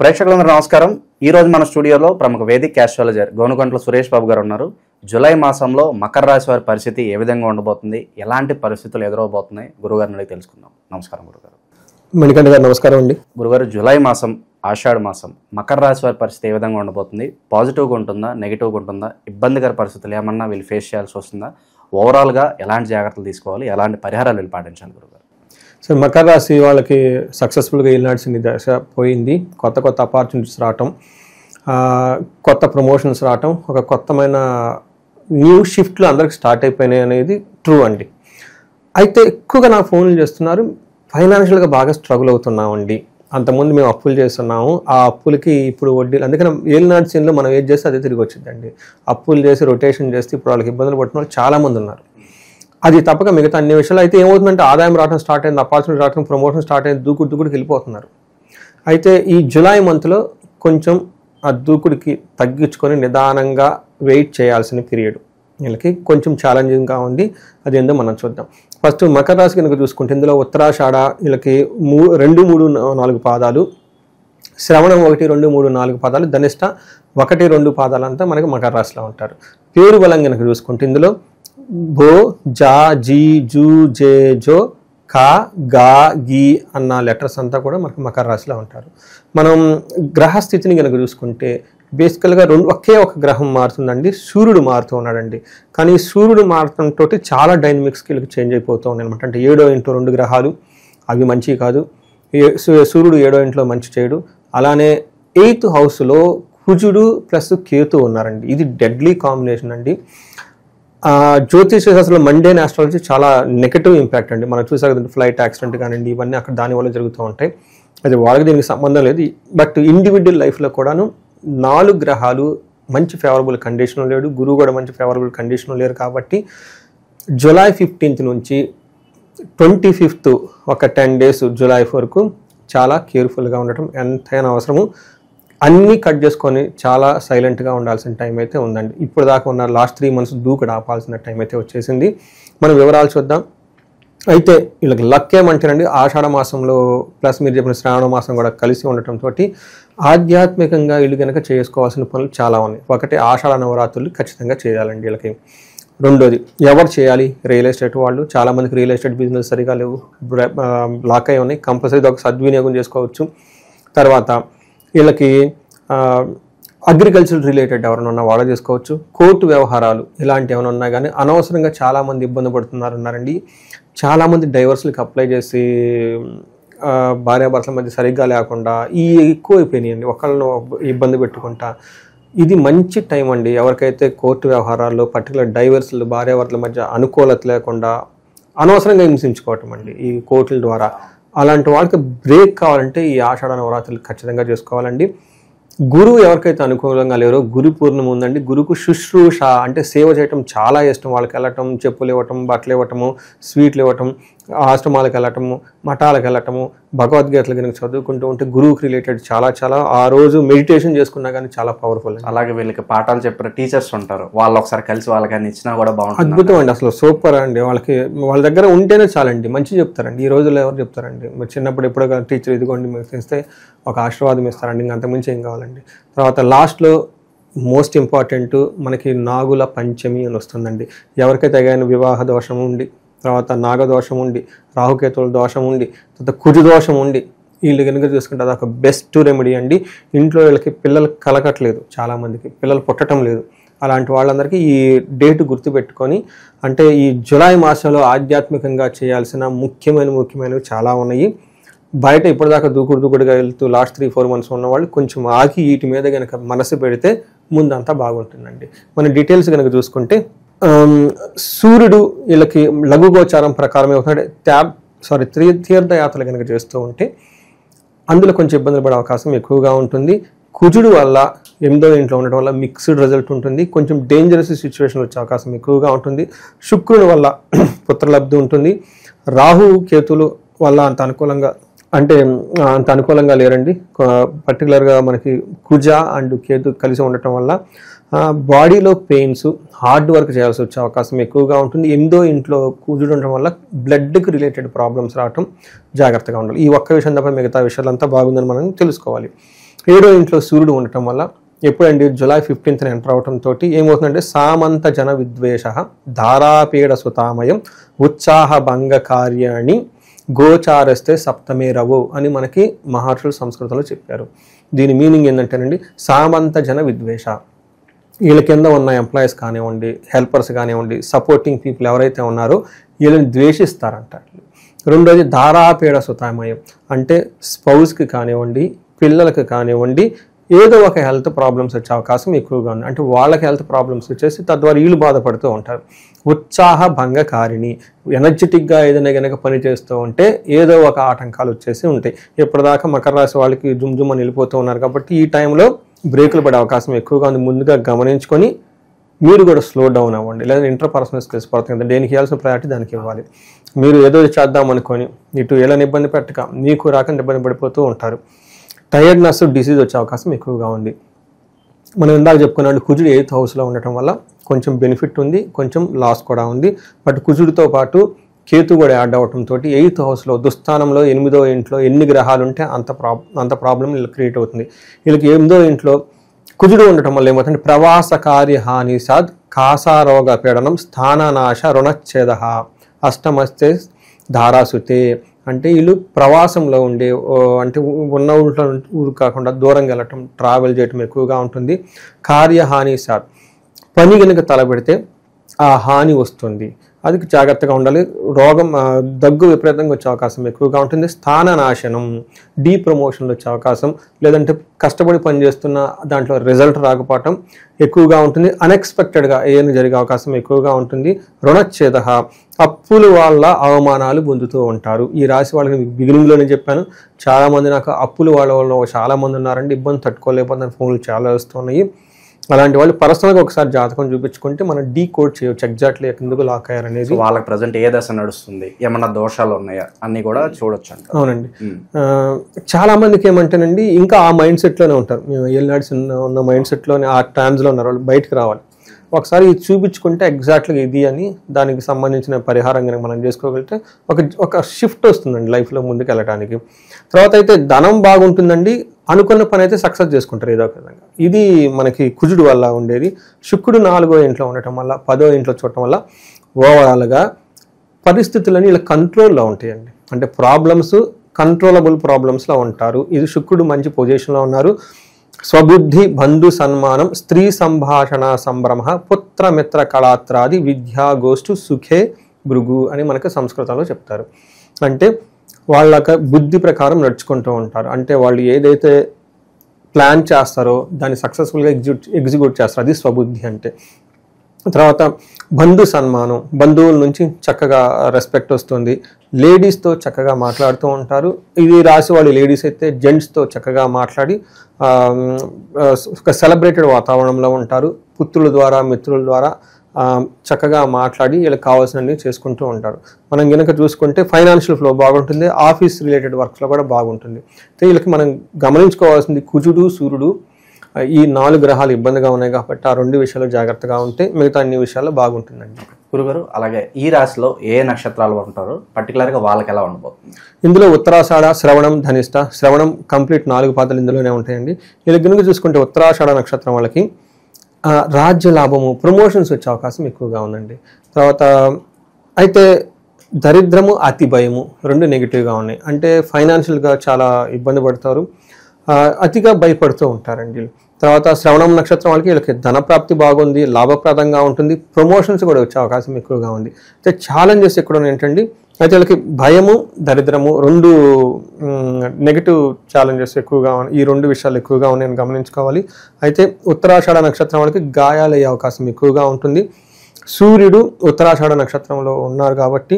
ప్రేక్షకులందరూ నమస్కారం. ఈ రోజు మన స్టూడియోలో ప్రముఖ వేదిక ఆస్ట్రాలజర్ గోనుగంట్ల సురేష్ బాబు గారు ఉన్నారు. జూలై మాసంలో మకర రాశి వారి పరిస్థితి ఏ విధంగా ఉండబోతుంది, ఎలాంటి పరిస్థితులు ఎదురవబోతున్నాయి గురుగారిని అడిగి తెలుసుకుందాం. నమస్కారం గురుగారు. మణికంఠ గారు నమస్కారం అండి. గురుగారు, జూలై మాసం ఆషాఢ మాసం మకర రాశి వారి పరిస్థితి ఏ విధంగా ఉండబోతుంది? పాజిటివ్గా ఉంటుందా, నెగిటివ్గా ఉంటుందా? ఇబ్బందికర పరిస్థితులు ఏమన్నా వీళ్ళు ఫేస్ చేయాల్సి వస్తుందా? ఓవరాల్గా ఎలాంటి జాగ్రత్తలు తీసుకోవాలి, ఎలాంటి పరిహారాలు వీళ్ళు పాటించాలి గురుగారు? సో మకర రాశి వాళ్ళకి సక్సెస్ఫుల్గా వెళ్ళాల్సిన దశ పోయింది. కొత్త కొత్త అపార్చునిటీస్ రావటం, కొత్త ప్రమోషన్స్ రావటం, ఒక కొత్తమైన న్యూ షిఫ్ట్లు అందరికి స్టార్ట్ అయిపోయినాయి అనేది ట్రూ అండి. అయితే ఎక్కువగా నాకు ఫోన్లు చేస్తున్నారు, ఫైనాన్షియల్గా బాగా స్ట్రగుల్ అవుతున్నామండి, అంతకుముందు మేము అప్పులు చేస్తున్నాము, ఆ అప్పులకి ఇప్పుడు వడ్డీలు, అందుకని ఏలినాటి సీన్లో మనం ఏది చేస్తే అదే తిరిగి వచ్చిందండి. అప్పులు చేసి రొటేషన్ చేస్తే ఇప్పుడు వాళ్ళకి ఇబ్బందులు పడుతున్న వాళ్ళు చాలామంది ఉన్నారు. అది తప్పక మిగతా అన్ని విషయాలు అయితే ఏమవుతుందంటే ఆదాయం రావడం స్టార్ట్ అయింది, అపార్చునిటీ రావడం, ప్రమోషన్ స్టార్ట్ అయింది, దూకుడికి వెళ్ళిపోతున్నారు. అయితే ఈ జూలై మంత్లో కొంచెం ఆ దూకుడికి తగ్గించుకొని నిదానంగా వెయిట్ చేయాల్సిన పీరియడ్ వీళ్ళకి కొంచెం ఛాలెంజింగ్గా ఉంది. అది ఏందో మనం చూద్దాం. ఫస్ట్ మకర రాశి కనుక చూసుకుంటే ఇందులో ఉత్తరాషాఢ వీళ్ళకి 2, 3, 4 పాదాలు, శ్రవణం 1, 2, 3, 4 పాదాలు, ధనిష్ట 1, 2 పాదాలంతా మనకి మకర రాశిలో ఉంటారు. పేరు బలం కనుక చూసుకుంటే ఇందులో బో, జా, జీ, జూ, జే, జో, కా, గా, గీ అన్న లెటర్స్ అంతా కూడా మనకి మకర రాశిలో ఉంటారు. మనం గ్రహస్థితిని కనుక చూసుకుంటే బేసికల్గా ఒకే ఒక గ్రహం మారుతుందండి, సూర్యుడు మారుతూ ఉన్నాడండి. కానీ సూర్యుడు మారటంతో చాలా డైనమిక్స్కి వీళ్ళకి చేంజ్ అయిపోతూ ఉన్నాయి అనమాట. అంటే 7వ ఇంట్లో 2 గ్రహాలు, అవి మంచి కాదు. సూర్యుడు 7వ ఇంట్లో మంచి చేయడు. అలానే 8th హౌస్లో కుజుడు ప్లస్ కేతు ఉన్నారండి. ఇది డెడ్లీ కాంబినేషన్ అండి. జ్యోతిష శాస్త్రంలో మండేన్ ఆస్ట్రాలజీ చాలా నెగటివ్ ఇంపాక్ట్ అండి. మనం చూసా కదండి, ఫ్లైట్ యాక్సిడెంట్ కానివ్వండి, ఇవన్నీ అక్కడ దానివల్ల జరుగుతూ ఉంటాయి. అది వాళ్ళకి దీనికి సంబంధం లేదు. బట్ ఇండివిజువల్ లైఫ్లో కూడాను 4 గ్రహాలు మంచి ఫేవరబుల్ కండిషన్లో లేడు, గురువు కూడా మంచి ఫేవరబుల్ కండిషన్లో లేరు. కాబట్టి జూలై 15th నుంచి 25th ఒక 10 days జూలై వరకు చాలా కేర్ఫుల్గా ఉండటం ఎంతైనా అవసరము. అన్నీ కట్ చేసుకొని చాలా సైలెంట్గా ఉండాల్సిన టైం అయితే ఉందండి. ఇప్పుడు దాకా ఉన్న లాస్ట్ 3 months దూకుడు ఆపాల్సిన టైం అయితే వచ్చేసింది. మనం వివరాలు చూద్దాం. అయితే వీళ్ళకి లక్ ఏమంటారండి, ఆషాఢ మాసంలో ప్లస్ మీరు చెప్పిన శ్రావణ మాసం కూడా కలిసి ఉండటంతో ఆధ్యాత్మికంగా వీళ్ళు కనుక చేసుకోవాల్సిన పనులు చాలా ఉన్నాయి. ఒకటి, ఆషాఢ నవరాత్రులు ఖచ్చితంగా చేయాలండి వీళ్ళకి. రెండోది, ఎవరు చేయాలి? రియల్ ఎస్టేట్ వాళ్ళు. చాలామందికి రియల్ ఎస్టేట్ బిజినెస్ సరిగా లేవు, బ్లాక్ అయి ఉన్నాయి. కంపల్సరీ ఒక సద్వినియోగం చేసుకోవచ్చు. తర్వాత వీళ్ళకి అగ్రికల్చర్ రిలేటెడ్ ఎవరైనా ఉన్నా వాళ్ళు చేసుకోవచ్చు. కోర్టు వ్యవహారాలు ఇలాంటి ఏమైనా ఉన్నా కానీ అనవసరంగా చాలామంది ఇబ్బంది పడుతున్నారండి. చాలామంది డైవర్స్లకి అప్లై చేసి భార్యాభర్తల మధ్య సరిగ్గా లేకుండా ఈ ఎక్కువ అయిపోయినాయండి, ఒకళ్ళను ఇబ్బంది పెట్టుకుంటా. ఇది మంచి టైం అండి. ఎవరికైతే కోర్టు వ్యవహారాల్లో పర్టికులర్ డైవర్స్లు భార్యాభర్తల మధ్య అనుకూలత లేకుండా అనవసరంగా హింసించుకోవటం అండి ఈ కోర్టుల ద్వారా, అలాంటి వాళ్ళకి బ్రేక్ కావాలంటే ఈ ఆషాఢ నవరాత్రులు ఖచ్చితంగా చేసుకోవాలండి. గురువు ఎవరికైతే అనుకూలంగా లేరో గురు పూర్ణిమ ఉందండి. గురుకు శుశ్రూష అంటే సేవ చేయటం చాలా ఇష్టం. వాళ్ళకి వెళ్ళటం, చెప్పులు ఇవ్వటం, బట్టలు ఇవ్వటము, స్వీట్లు ఇవ్వటం, ఆశ్రమాలకు వెళ్ళటము, మఠాలకు వెళ్ళటము, భగవద్గీతలు కనుక చదువుకుంటూ ఉంటే గురువుకి రిలేటెడ్ చాలా ఆ రోజు మెడిటేషన్ చేసుకున్నా కానీ చాలా పవర్ఫుల్. అలాగే వీళ్ళకి పాఠాలు చెప్పిన టీచర్స్ ఉంటారు, వాళ్ళు ఒకసారి కలిసి వాళ్ళకి ఇచ్చినా కూడా బాగుంటుంది. అద్భుతం అండి, అసలు సూపర్ అండి. వాళ్ళ దగ్గర ఉంటేనే చాలండి, మంచి చెప్తారండి. ఈ రోజుల్లో ఎవరు చెప్తారండి? మీరు చిన్నప్పుడు ఎప్పుడో టీచర్ ఇదిగోండి మీకు ఇస్తే ఒక ఆశీర్వాదం ఇస్తారండి, ఇంకా అంతకుమించి ఏం కావాలండి. తర్వాత లాస్ట్లో మోస్ట్ ఇంపార్టెంట్ మనకి నాగుల పంచమి అని వస్తుందండి. ఎవరికైతే తగిన వివాహ దోషం ఉండి, తర్వాత నాగదోషం ఉండి, రాహుకేతువుల దోషం ఉండి, తర్వాత కుజు దోషం ఉండి, వీళ్ళు కనుక చూసుకుంటే అదొక బెస్ట్ రెమెడీ అండి. ఇంట్లో వీళ్ళకి పిల్లలు కలగట్లేదు, చాలామందికి పిల్లలు పుట్టడం లేదు. అలాంటి వాళ్ళందరికీ ఈ డేట్ గుర్తుపెట్టుకొని, అంటే ఈ జూలై మాసంలో ఆధ్యాత్మికంగా చేయాల్సిన ముఖ్యమైనవి చాలా ఉన్నాయి. బయట ఇప్పటిదాకా దూకుడుగా వెళ్తూ లాస్ట్ 3-4 months ఉన్న వాళ్ళు కొంచెం ఆగి వీటి మీద కనుక మనసు పెడితే ముందంతా బాగుంటుందండి. మన డీటెయిల్స్ కనుక చూసుకుంటే సూర్యుడు వీళ్ళకి లఘుగోచారం ప్రకారం ఏమవుతుందంటే తీర్థయాత్రలు కనుక చేస్తూ ఉంటే అందులో కొంచెం ఇబ్బందులు పడే అవకాశం ఎక్కువగా ఉంటుంది. కుజుడు వల్ల 8వ ఇంట్లో ఉండడం వల్ల మిక్స్డ్ రిజల్ట్ ఉంటుంది, కొంచెం డేంజరస్ సిచ్యువేషన్ వచ్చే అవకాశం ఎక్కువగా ఉంటుంది. శుక్రుని వల్ల పుత్రలబ్ధి ఉంటుంది. రాహు కేతులు వల్ల అంత అనుకూలంగా లేరండి. పర్టికులర్గా మనకి కుజ అండ్ కేతు కలిసి ఉండటం వల్ల బాడీలో పెయిన్స్, హార్డ్ వర్క్ చేయాల్సి వచ్చే అవకాశం ఎక్కువగా ఉంటుంది. 8వ ఇంట్లో కుజుడు ఉండడం వల్ల బ్లడ్కి రిలేటెడ్ ప్రాబ్లమ్స్ రావటం జాగ్రత్తగా ఉండాలి. ఈ ఒక్క విషయం తప్ప మిగతా విషయాలంతా బాగుందని మనం తెలుసుకోవాలి. ఏడో ఇంట్లో సూర్యుడు ఉండటం వల్ల ఎప్పుడండి జూలై 15th ఎంటర్ అవడంతో ఏమవుతుందంటే సామంత జన విద్వేష ధారాపీడ సుతామయం ఉత్సాహ భంగ కార్యాణి గోచారస్తే సప్తమే రవు అని మనకి మహర్షులు సంస్కృతంలో చెప్పారు. దీని మీనింగ్ ఏంటంటేనండి, సామంత జన విద్వేష, వీళ్ళ కింద ఉన్న ఎంప్లాయీస్ కానివ్వండి, హెల్పర్స్ కానివ్వండి, సపోర్టింగ్ పీపుల్ ఎవరైతే ఉన్నారో వీళ్ళని ద్వేషిస్తారంట. రెండోది ధారాపీడ సుతామయం, అంటే స్పౌస్కి కానివ్వండి, పిల్లలకి కానివ్వండి, ఏదో ఒక హెల్త్ ప్రాబ్లమ్స్ వచ్చే అవకాశం ఎక్కువగా ఉంది. అంటే వాళ్ళకి హెల్త్ ప్రాబ్లమ్స్ వచ్చేసి తద్వారా వీళ్ళు బాధపడుతూ ఉంటారు. ఉత్సాహ భంగకారిణి, ఎనర్జెటిక్గా ఏదైనా కనుక పని చేస్తూ ఉంటే ఏదో ఒక ఆటంకాలు వచ్చేసి ఉంటాయి. ఇప్పటిదాకా మకర రాశి వాళ్ళకి జుమ్ అని వెళ్ళిపోతూ ఉన్నారు కాబట్టి ఈ టైంలో బ్రేకులు పడే అవకాశం ఎక్కువగా ఉంది. ముందుగా గమనించుకొని మీరు కూడా స్లో డౌన్ అవ్వండి, లేదా ఇంటర్పర్సనల్ స్కిల్స్ పడుతుంది కదా, దేనికి ఇవ్వాల్సిన ప్రయారిటీ దానికి ఇవ్వాలి. మీరు ఏదో చేద్దాం అనుకొని ఇటు ఎలా ఇబ్బంది పెట్టక మీకు రాకుండా ఇబ్బంది పడిపోతూ ఉంటారు. టైర్డ్నెస్, డిసీజ్ వచ్చే అవకాశం ఎక్కువగా ఉంది. మనం ఇందాక చెప్పుకున్నాడు కుజుడు 8th హౌస్లో ఉండటం వల్ల కొంచెం బెనిఫిట్ ఉంది, కొంచెం లాస్ కూడా ఉంది. బట్ కుజుడితో పాటు కేతు కూడా యాడ్ అవడంతో 8th హౌస్లో దుస్థానంలో 8వ ఇంట్లో ఎన్ని గ్రహాలు ఉంటే అంత ప్రాబ్లం వీళ్ళకి క్రియేట్ అవుతుంది. వీళ్ళకి 8వ ఇంట్లో కుజుడు ఉండటం వల్ల ఏమవుతుంది, ప్రవాస కార్య హాని సాద్ కాసారోగ పీడనం స్థాననాశ రుణచ్ఛేద అష్టమస్తే ధారాసుతే, అంటే వీళ్ళు ప్రవాసంలో ఉండే, అంటే ఉన్న ఊరు కాకుండా దూరంగా వెళ్ళటం, ట్రావెల్ చేయటం ఎక్కువగా ఉంటుంది. కార్యహాని సార్, పని కనుక తలపెడితే ఆ హాని వస్తుంది, అది జాగ్రత్తగా ఉండాలి. రోగం, దగ్గు విపరీతంగా వచ్చే అవకాశం ఎక్కువగా ఉంటుంది. స్థాన నాశనం, డీప్రమోషన్లు వచ్చే అవకాశం, లేదంటే కష్టపడి పనిచేస్తున్న దాంట్లో రిజల్ట్ రాకపోవటం ఎక్కువగా ఉంటుంది. అన్ఎక్స్పెక్టెడ్గా ఏదైనా జరిగే అవకాశం ఎక్కువగా ఉంటుంది. రుణచ్ఛేద, అప్పుల వాళ్ళ అవమానాలు పొందుతూ ఉంటారు. ఈ రాశి వాళ్ళకి బిగినింగ్లోనే చెప్పాను, చాలామంది నాకు అప్పుల వాళ్ళ చాలామంది ఉన్నారండి, ఇబ్బంది తట్టుకోలేకపోతే ఫోన్లు చాలా వస్తున్నాయి. అలాంటి వాళ్ళు పర్సనల్గా ఒకసారి జాతకం చూపించుకుంటే మనం డీకోడ్ చేయవచ్చు ఎగ్జాక్ట్లీ ఎందుకు లాక్ అయ్యారనేది. వాళ్ళకి ప్రజెంట్ ఏ దశ నడుస్తుంది, ఏమన్నా దోషాలు ఉన్నాయా అన్ని కూడా చూడొచ్చు అంట. అవునండి. చాలా మందికి ఏమంటేనండి ఇంకా ఆ మైండ్ సెట్లోనే ఉంటారు, మేము ఏలినాడ్స్ ఉన్న మైండ్ సెట్లోనే ఆ ట్రాన్స్లో ఉన్నారు, వాళ్ళు బయటకు రావాలి. ఒకసారి ఇది చూపించుకుంటే ఎగ్జాక్ట్గా ఇది అని దానికి సంబంధించిన పరిహారం కనుక మనం చేసుకోగలిగితే ఒక షిఫ్ట్ వస్తుందండి లైఫ్లో ముందుకు వెళ్ళడానికి. తర్వాత అయితే ధనం బాగుంటుందండి, అనుకున్న పని అయితే సక్సెస్ చేసుకుంటారు ఏదో ఒక విధంగా. ఇది మనకి కుజుడు వల్ల ఉండేది. శుక్రుడు 4వ ఇంట్లో ఉండటం వల్ల, 10వ ఇంట్లో చూడటం వల్ల ఓవరాల్గా పరిస్థితులన్నీ ఇలా కంట్రోల్లో ఉంటాయండి. అంటే ప్రాబ్లమ్స్ కంట్రోలబుల్ ప్రాబ్లమ్స్లో ఉంటారు. ఇది శుక్రుడు మంచి పొజిషన్లో ఉన్నారు. స్వబుద్ధి బంధు సన్మానం స్త్రీ సంభాషణ సంభ్రమ పుత్ర మిత్ర కళాత్రాది విద్యా గోష్ఠు సుఖే భృగు అని మనకు సంస్కృతంలో చెప్తారు. అంటే వాళ్ళ బుద్ధి ప్రకారం నడుచుకుంటూ ఉంటారు. అంటే వాళ్ళు ఏదైతే ప్లాన్ చేస్తారో దాన్ని సక్సెస్ఫుల్గా ఎగ్జిక్యూట్ చేస్తారు, అది స్వబుద్ధి అంటే. తర్వాత బంధు సన్మానం, బంధువుల నుంచి చక్కగా రెస్పెక్ట్ వస్తుంది. లేడీస్తో చక్కగా మాట్లాడుతూ ఉంటారు. ఇది రాసి వాళ్ళు లేడీస్ అయితే జెంట్స్తో చక్కగా మాట్లాడి ఒక సెలబ్రేటెడ్ వాతావరణంలో ఉంటారు. పుత్రుల ద్వారా, మిత్రుల ద్వారా చక్కగా మాట్లాడి వీళ్ళకి కావాల్సినవి చేసుకుంటూ ఉంటారు. మనం కనుక చూసుకుంటే ఫైనాన్షియల్ ఫ్లో బాగుంటుంది, ఆఫీస్ రిలేటెడ్ వర్క్స్లో కూడా బాగుంటుంది. అయితే వీళ్ళకి మనం గమనించుకోవాల్సింది కుజుడు, సూర్యుడు ఈ 4 గ్రహాలు ఇబ్బందిగా ఉన్నాయి కాబట్టి ఆ 2 విషయాలు జాగ్రత్తగా ఉంటే మిగతా అన్ని విషయాల్లో బాగుంటుందండి. గురుగారు, అలాగే ఈ రాశిలో ఏ నక్షత్రాలు ఉంటారో పర్టికులర్గా వాళ్ళకి ఎలా ఉండబోతుంది? ఇందులో ఉత్తరాషాఢ, శ్రవణం, ధనిష్ట. శ్రవణం కంప్లీట్ 4 పాదాలు ఇందులోనే ఉంటాయండి. వీళ్ళ కనుక చూసుకుంటే ఉత్తరాషాఢ నక్షత్రం వాళ్ళకి రాజ్య లాభము, ప్రమోషన్స్ వచ్చే అవకాశం ఎక్కువగా ఉందండి. తర్వాత అయితే దరిద్రము, అతి భయము 2 నెగిటివ్గా ఉన్నాయి. అంటే ఫైనాన్షియల్గా చాలా ఇబ్బంది పడతారు, అతిగా భయపడుతూ ఉంటారండి. తర్వాత శ్రవణం నక్షత్రం వాళ్ళకి వీళ్ళకి ధనప్రాప్తి బాగుంది, లాభప్రదంగా ఉంటుంది, ప్రమోషన్స్ కూడా వచ్చే అవకాశం ఎక్కువగా ఉంది. అయితే ఛాలెంజెస్ ఎక్కడ ఏంటండి, అయితే వీళ్ళకి భయము, దరిద్రము 2 నెగిటివ్ ఛాలెంజెస్ ఎక్కువగా ఈ 2 విషయాలు ఎక్కువగా ఉన్నాయని గమనించుకోవాలి. అయితే ఉత్తరాషాఢ నక్షత్రం వాళ్ళకి గాయాలు అయ్యే అవకాశం ఎక్కువగా ఉంటుంది. సూర్యుడు ఉత్తరాషాఢ నక్షత్రంలో ఉన్నారు కాబట్టి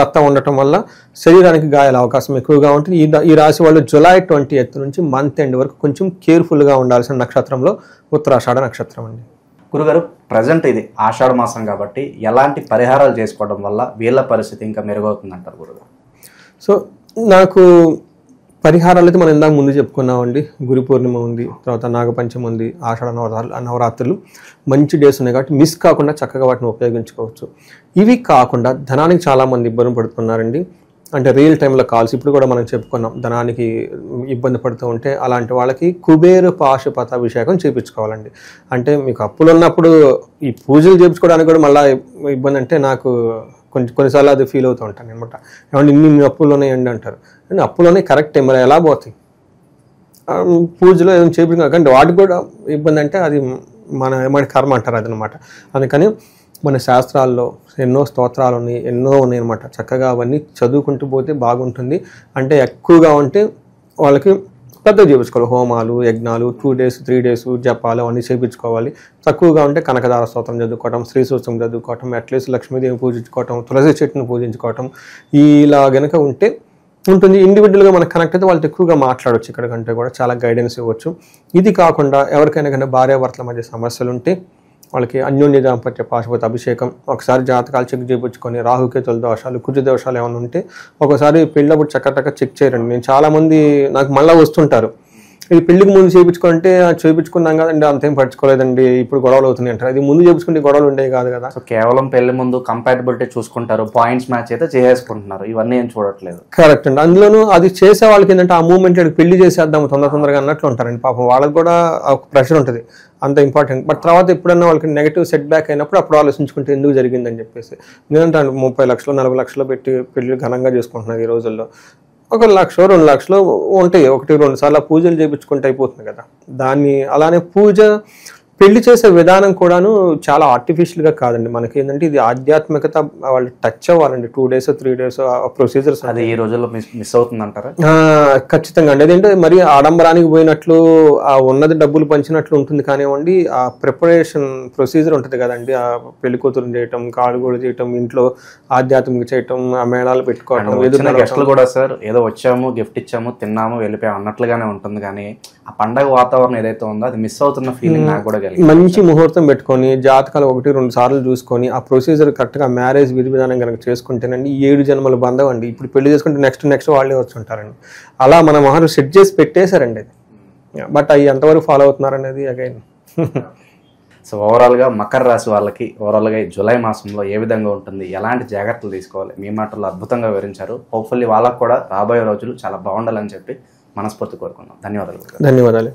లత్త ఉండటం వల్ల శరీరానికి గాయాల అవకాశం ఎక్కువగా ఉంటుంది. ఈ రాశి వాళ్ళు జూలై 20th నుంచి మంత్ ఎండ్ వరకు కొంచెం కేర్ఫుల్గా ఉండాల్సిన నక్షత్రంలో ఉత్తరాషాఢ నక్షత్రం అండి. గురుగారు, ప్రజెంట్ ఇది ఆషాఢ మాసం కాబట్టి ఎలాంటి పరిహారాలు చేసుకోవడం వల్ల వీళ్ళ పరిస్థితి ఇంకా మెరుగవుతుంది అంటారు గురుగారు? సో నాకు పరిహారాలు అయితే మనం ఇందాక ముందు చెప్పుకున్నామండి. గురు పూర్ణిమ ఉంది, తర్వాత నాగపంచమి ఉంది, ఆషాఢ నవరాత్రులు మంచి డేస్ ఉన్నాయి కాబట్టి మిస్ కాకుండా చక్కగా వాటిని ఉపయోగించుకోవచ్చు. ఇవి కాకుండా ధనానికి చాలామంది ఇబ్బంది పడుతున్నారండి. అంటే రియల్ టైంలో కాల్స్ ఇప్పుడు కూడా మనం చెప్పుకున్నాం ధనానికి ఇబ్బంది పడుతూ ఉంటే అలాంటి వాళ్ళకి కుబేర పాశుపతాభిషేకం చేయించుకోవాలండి. అంటే మీకు అప్పులు ఉన్నప్పుడు ఈ పూజలు చేయించుకోవడానికి కూడా మళ్ళీ ఇబ్బంది అంటే నాకు కొన్నిసార్లు అది ఫీల్ అవుతూ ఉంటాను అనమాట. ఏమంటే ఇన్ని అప్పులు ఉన్నాయండి అంటారు. అంటే అప్పులోనే కరెక్ట్ మరి ఎలా పోతాయి పూజలో ఏదైనా చేయించుకున్నా కానీ వాటికి కూడా ఇబ్బంది అంటే అది మన కర్మ అంటారు అదనమాట. అందుకని మన శాస్త్రాల్లో ఎన్నో స్తోత్రాలు ఉన్నాయి, ఎన్నో ఉన్నాయి అనమాట. చక్కగా అవన్నీ చదువుకుంటూ పోతే బాగుంటుంది. అంటే ఎక్కువగా ఉంటే వాళ్ళకి పెద్దగా చేయించుకోవాలి, హోమాలు యజ్ఞాలు 2 days 3 days జపాలు అవన్నీ చేయించుకోవాలి. తక్కువగా ఉంటే కనకదార స్తోత్రం చదువుకోవటం, శ్రీ సూత్రం చదువుకోవటం, అట్లీస్ట్ లక్ష్మీదేవి పూజించుకోవటం, తులసి చెట్టును పూజించుకోవటం ఇలా గనక ఉంటుంది. ఇండివిజువల్గా మనకు కనెక్ట్ అయితే వాళ్ళతో ఎక్కువగా మాట్లాడవచ్చు, ఇక్కడ కంటే కూడా చాలా గైడెన్స్ ఇవ్వచ్చు. ఇది కాకుండా ఎవరికైనా కానీ భార్యాభర్తల మధ్య సమస్యలు ఉంటే వాళ్ళకి అన్యోన్య దాంపత్య పాశుపత అభిషేకం ఒకసారి జాతకాలు చెక్ చేయించుకొని రాహుకేతుల దోషాలు కుజ దోషాలు ఏమైనా ఉంటే ఒకసారి పెళ్ళప్పుడు చక్కగా చెక్ చేయరండి. నేను చాలామంది నాకు మళ్ళీ వస్తుంటారు, ఇది పెళ్లికి ముందు చేయించుకుంటే చేయించుకున్నాం కదండి అంతేం పట్టుకోలేదండి ఇప్పుడు గొడవలు అవుతున్నాయి అంటారు. అది ముందు చేయించుకుంటే గొడవలు ఉండేవి కాదు కదా. సో కేవలం పెళ్లి ముందు కంపాటబిలిటీ చూసుకుంటారు, పాయింట్స్ మ్యాచ్ అయితే చేసుకుంటున్నారు, ఇవన్నీ ఏం చూడట్లేదు. కరెక్ట్ అండి. అందులోనూ అది చేసే వాళ్ళకి ఏంటంటే ఆ మూమెంట్ పెళ్లి చేసేద్దాం తొందరగా అన్నట్లు ఉంటారండి. పాపం వాళ్ళకి కూడా ఒక ప్రెషర్ ఉంటుంది, అంత ఇంపార్టెంట్. బట్ తర్వాత ఎప్పుడన్నా వాళ్ళకి నెగిటివ్ సెట్ బ్యాక్ అయినప్పుడు అప్పుడు ఆలోచించుకుంటే ఎందుకు జరిగిందని చెప్పేసి. నేనంటే 30 లక్షలు 40 లక్షలు పెట్టి పెళ్లి ఘనంగా చేసుకుంటున్నారు ఈ రోజుల్లో. 1 లక్ష 2 లక్షలు ఉంటాయి, 1-2 సార్లు పూజలు చేయించుకుంటే అయిపోతుంది కదా. దాన్ని అలానే పూజ పెళ్లి చేసే విధానం కూడాను చాలా ఆర్టిఫిషియల్గా కాదండి. మనకి ఏంటంటే ఇది ఆధ్యాత్మికత వాళ్ళు టచ్ అవ్వాలండి. 2 days 3 days ప్రొసీజర్స్ అది ఈ రోజుల్లో మిస్ అవుతుంది అంటారా? ఖచ్చితంగా అండి. అదేంటే మరి ఆడంబరానికి పోయినట్లు ఆ ఉన్నది డబ్బులు పంచినట్లు ఉంటుంది కానివ్వండి, ఆ ప్రిపరేషన్ ప్రొసీజర్ ఉంటుంది కదండి. ఆ పెళ్లి కూతురు చేయటం, కాడుగోడు చేయటం, ఇంట్లో ఆధ్యాత్మిక చేయటం, ఆ మేళాలు పెట్టుకోవటం, గెస్టులు కూడా సార్ ఏదో వచ్చాము గిఫ్ట్ ఇచ్చాము తిన్నాము వెళ్ళిపోయాము అన్నట్లుగానే ఉంటుంది, కానీ ఆ పండగ వాతావరణం ఏదైతే ఉందో అది మిస్ అవుతున్న ఫీలింగ్ నాకు కూడా. మంచి ముహూర్తం పెట్టుకొని జాతకాలు 1-2 సార్లు చూసుకొని ఆ ప్రొసీజర్ కరెక్ట్గా మ్యారేజ్ విధి విధానం కనుక చేసుకుంటేనండి 7 జన్మల బంధం అండి. ఇప్పుడు పెళ్లి చేసుకుంటే నెక్స్ట్ వాళ్ళే వచ్చి ఉంటారండి. అలా మన మహర్షులు సెట్ చేసి పెట్టేశారండి అది. బట్ అవి ఎంతవరకు ఫాలో అవుతున్నారు అనేది అగైన్. సో ఓవరాల్గా మకర రాశి వాళ్ళకి ఓవరాల్గా ఈ జూలై మాసంలో ఏ విధంగా ఉంటుంది, ఎలాంటి జాగ్రత్తలు తీసుకోవాలి, మీ మాటల్లో అద్భుతంగా వివరించారు. హోప్ఫుల్లీ వాళ్ళకు కూడా రాబోయే రోజులు చాలా బాగుండాలని చెప్పి మనస్ఫూర్తి కోరుకున్నాం. ధన్యవాదాలు.